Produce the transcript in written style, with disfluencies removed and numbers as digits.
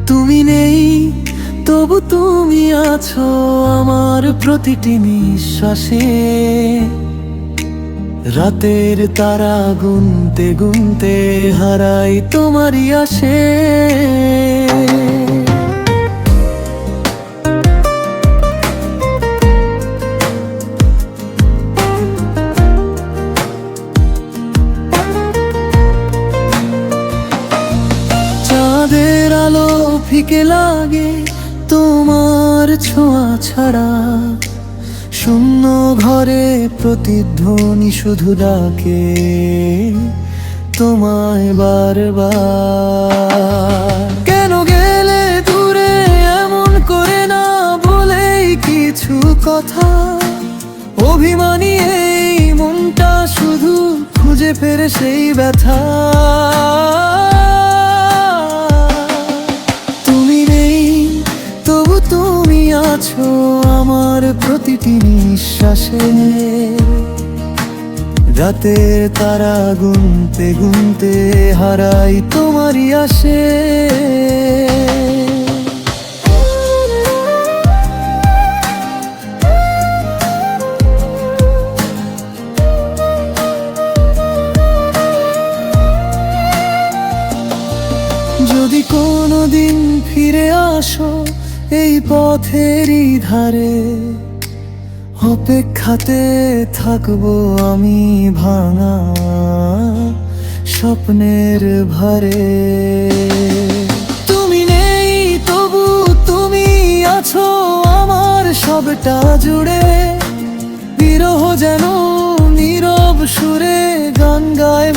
তুমি নেই তবু তুমি আছো আমার প্রতিটি নিঃশ্বাসে। রাতের তারা গুনতে গুনতে হারাই তোমারই আসে। চাঁদের আলো ফিকে লাগে তোমার ছোঁয়া ছাড়া। শূন্য ঘরে প্রতিধ্বনি শুধু ডাকে তোমায় বারবার। কেন গেলে দূরে এমন করে না বলেই কিছু কথা। অভিমানী এই মনটা শুধু খুঁজে ফেরে সেই ব্যথা। তুমি নেই তবু তুমি আছো আমার প্রতিটি নিঃশ্বাসে। রাতের তারা গুনতে গুনতে হারাই তোমারই আসে। যদি কোনোদিন ফিরে আসো এই পথেরই ধারে, অপেক্ষাতে থাকবো আমি ভাঙা স্বপ্নের ভারে। তুমি নেই তবু তুমি আছো আমার সবটা জুড়ে। বিরহ যেন নীরব সুরে গান গায়